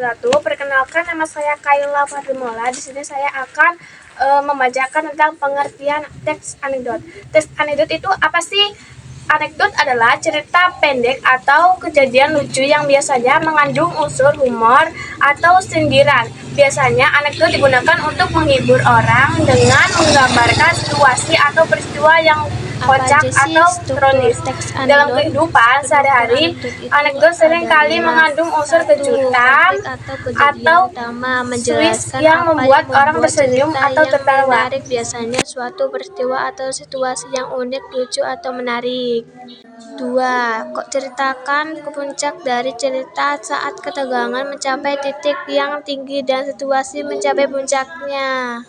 wabarakatuh. Perkenalkan, nama saya Kayla Fadlimola. Di sini saya akan membacakan tentang pengertian teks anekdot. Teks anekdot itu apa sih? Anekdot adalah cerita pendek atau kejadian lucu yang biasanya mengandung unsur humor atau sindiran. Biasanya anekdot digunakan untuk menghibur orang dengan menggambarkan situasi atau peristiwa yang kocak atau ironis. Dalam kehidupan sehari-hari, anekdot seringkali mengandung unsur kejutan atau twist yang membuat orang tersenyum atau tertawa. Biasanya suatu peristiwa atau situasi yang unik, lucu, atau menarik. 2. Kok ceritakan ke puncak dari cerita saat ketegangan mencapai titik yang tinggi dan situasi mencapai puncaknya.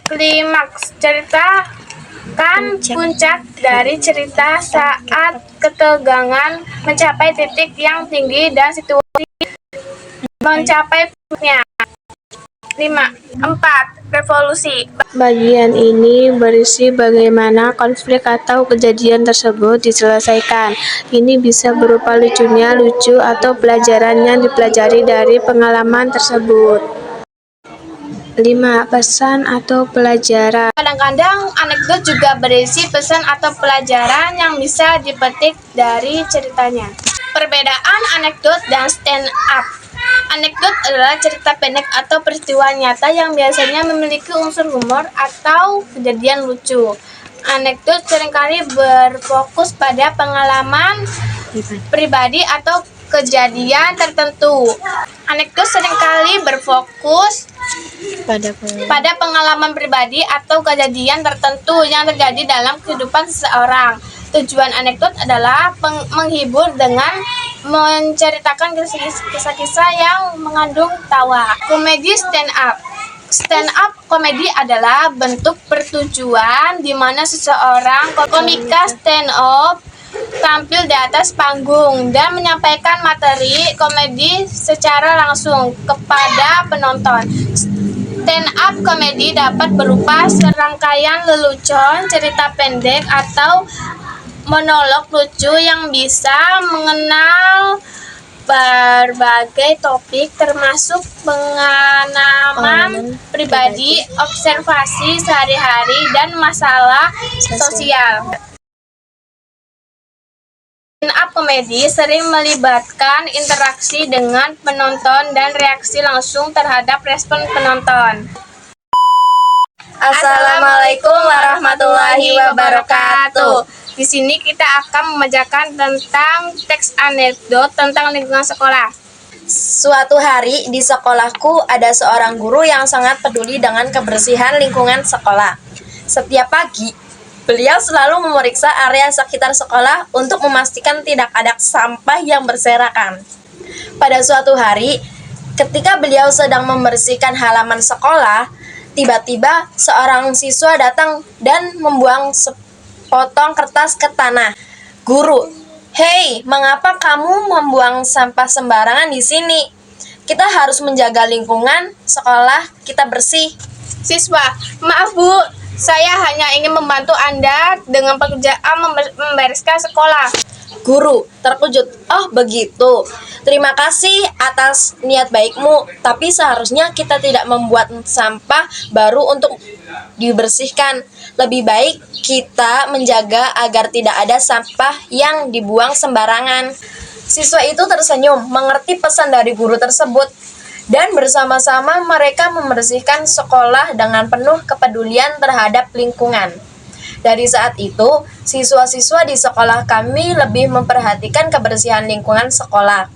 Klimaks, ceritakan puncak dari cerita saat ketegangan mencapai titik yang tinggi dan situasi mencapai puncaknya. 4. Revolusi. Bagian ini berisi bagaimana konflik atau kejadian tersebut diselesaikan. Ini bisa berupa lucu atau pelajaran yang dipelajari dari pengalaman tersebut. 5. Pesan atau pelajaran. Kadang-kadang anekdot juga berisi pesan atau pelajaran yang bisa dipetik dari ceritanya. Perbedaan anekdot dan stand up. Anekdot adalah cerita pendek atau peristiwa nyata yang biasanya memiliki unsur humor atau kejadian lucu. Anekdot seringkali berfokus pada pengalaman pribadi atau kejadian tertentu. Anekdot seringkali berfokus pada pengalaman pribadi atau kejadian tertentu yang terjadi dalam kehidupan seseorang. Tujuan anekdot adalah menghibur dengan menceritakan kisah-kisah yang mengandung tawa. Komedi stand up. Stand up komedi adalah bentuk pertunjukan di mana seseorang komika stand up tampil di atas panggung dan menyampaikan materi komedi secara langsung kepada penonton. Stand up komedi dapat berupa serangkaian lelucon, cerita pendek, atau monolog lucu yang bisa mengenal berbagai topik termasuk pengalaman pribadi, observasi sehari-hari, dan masalah sosial. Stand-up komedi sering melibatkan interaksi dengan penonton dan reaksi langsung terhadap respon penonton. Assalamualaikum warahmatullahi wabarakatuh. Di sini kita akan membacakan tentang teks anekdot tentang lingkungan sekolah. Suatu hari di sekolahku ada seorang guru yang sangat peduli dengan kebersihan lingkungan sekolah. Setiap pagi, beliau selalu memeriksa area sekitar sekolah untuk memastikan tidak ada sampah yang berserakan. Pada suatu hari, ketika beliau sedang membersihkan halaman sekolah, tiba-tiba seorang siswa datang dan membuang sepotong kertas ke tanah. Guru, "Hei, mengapa kamu membuang sampah sembarangan di sini? Kita harus menjaga lingkungan sekolah kita bersih." Siswa, "Maaf Bu, saya hanya ingin membantu Anda dengan pekerjaan membereskan sekolah." Guru terkejut, "Oh begitu, terima kasih atas niat baikmu, tapi seharusnya kita tidak membuat sampah baru untuk dibersihkan. Lebih baik kita menjaga agar tidak ada sampah yang dibuang sembarangan." Siswa itu tersenyum, mengerti pesan dari guru tersebut, dan bersama-sama mereka membersihkan sekolah dengan penuh kepedulian terhadap lingkungan. Dari saat itu, siswa-siswa di sekolah kami lebih memperhatikan kebersihan lingkungan sekolah.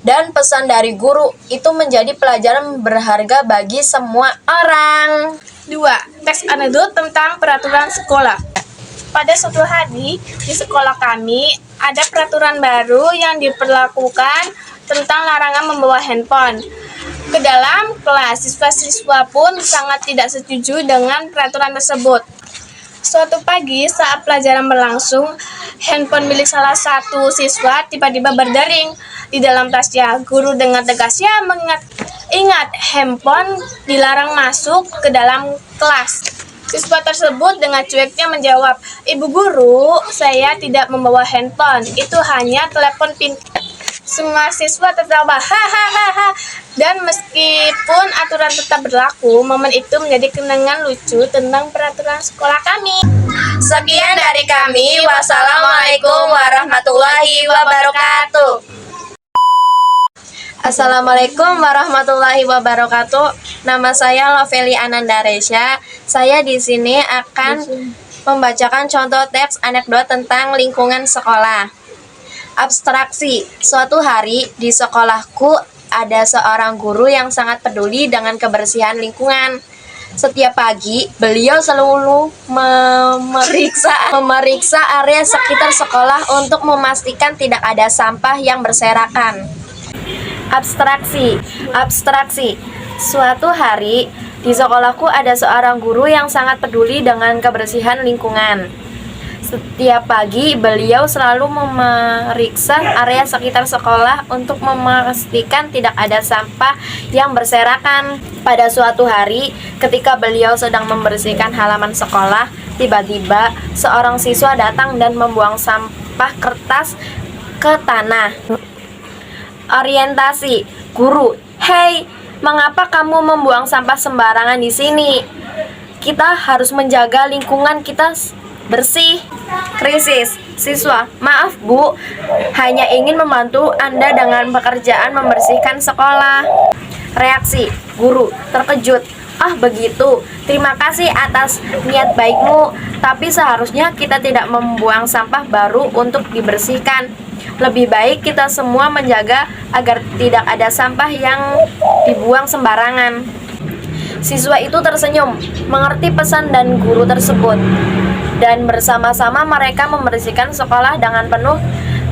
Dan pesan dari guru itu menjadi pelajaran berharga bagi semua orang. 2. Teks anekdot tentang peraturan sekolah. Pada suatu hari di sekolah kami ada peraturan baru yang diberlakukan tentang larangan membawa handphone ke dalam kelas. Siswa-siswa pun sangat tidak setuju dengan peraturan tersebut. Suatu pagi saat pelajaran berlangsung, handphone milik salah satu siswa tiba-tiba berdering di dalam tasnya. Guru dengan tegasnya Ingat, handphone dilarang masuk ke dalam kelas. Siswa tersebut dengan cueknya menjawab, "Ibu guru, saya tidak membawa handphone, itu hanya telepon pintar." Semua siswa tertawa, hahaha. Dan meskipun aturan tetap berlaku, momen itu menjadi kenangan lucu tentang peraturan sekolah kami. Sekian dari kami. Wassalamualaikum warahmatullahi wabarakatuh. Assalamualaikum warahmatullahi wabarakatuh. Nama saya Lovely Anandaresya. Saya di sini akan membacakan contoh teks anekdot tentang lingkungan sekolah. Abstraksi. Suatu hari di sekolahku ada seorang guru yang sangat peduli dengan kebersihan lingkungan. Setiap pagi, beliau selalu memeriksa area sekitar sekolah untuk memastikan tidak ada sampah yang berserakan. Abstraksi. Suatu hari di sekolahku ada seorang guru yang sangat peduli dengan kebersihan lingkungan. Setiap pagi beliau selalu memeriksa area sekitar sekolah untuk memastikan tidak ada sampah yang berserakan. Pada suatu hari, ketika beliau sedang membersihkan halaman sekolah, tiba-tiba seorang siswa datang dan membuang sampah kertas ke tanah. Orientasi. Guru, "Hei, mengapa kamu membuang sampah sembarangan di sini? Kita harus menjaga lingkungan kita bersih." Krisis. Siswa, "Maaf Bu, hanya ingin membantu Anda dengan pekerjaan membersihkan sekolah." Reaksi. Guru, terkejut. "Ah begitu, terima kasih atas niat baikmu, tapi seharusnya kita tidak membuang sampah baru untuk dibersihkan. Lebih baik kita semua menjaga agar tidak ada sampah yang dibuang sembarangan." Siswa itu tersenyum, mengerti pesan dan guru tersebut, dan bersama-sama mereka membersihkan sekolah dengan penuh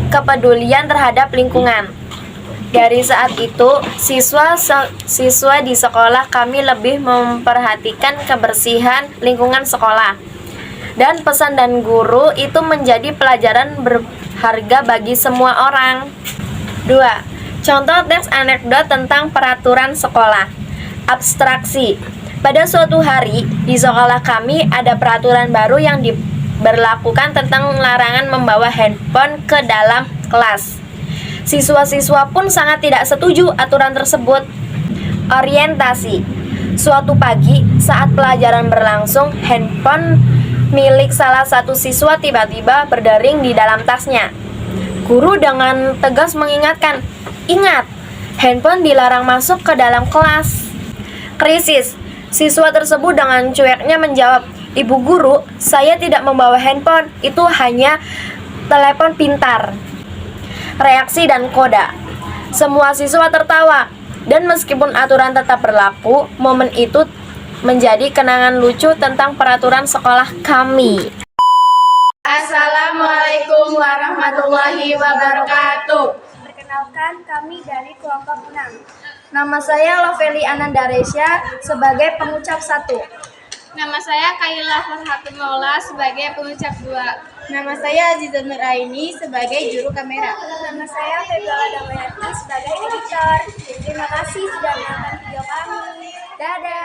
kepedulian terhadap lingkungan. Dari saat itu, siswa di sekolah kami lebih memperhatikan kebersihan lingkungan sekolah. Dan pesan dan guru itu menjadi pelajaran berharga bagi semua orang. 2. Contoh teks anekdot tentang peraturan sekolah. Abstraksi. Pada suatu hari, di sekolah kami ada peraturan baru yang diberlakukan tentang larangan membawa handphone ke dalam kelas. Siswa-siswa pun sangat tidak setuju aturan tersebut. Orientasi. Suatu pagi, saat pelajaran berlangsung, handphone milik salah satu siswa tiba-tiba berdering di dalam tasnya. Guru dengan tegas mengingatkan, "Ingat, handphone dilarang masuk ke dalam kelas." Krisis. Siswa tersebut dengan cueknya menjawab, "Ibu guru, saya tidak membawa handphone, itu hanya telepon pintar." Reaksi dan koda. Semua siswa tertawa, dan meskipun aturan tetap berlaku, momen itu menjadi kenangan lucu tentang peraturan sekolah kami. Assalamualaikum warahmatullahi wabarakatuh. Perkenalkan, kami dari kelompok 6. Nama saya Lovely Anandaresya sebagai pengucap 1. Nama saya Kaila Farhatul Maula sebagai pengucap 2. Nama saya Aziza Nuraini sebagai juru kamera. Nama saya Febiola Dawayati sebagai editor. Terima kasih sudah menonton video kami. Dadah!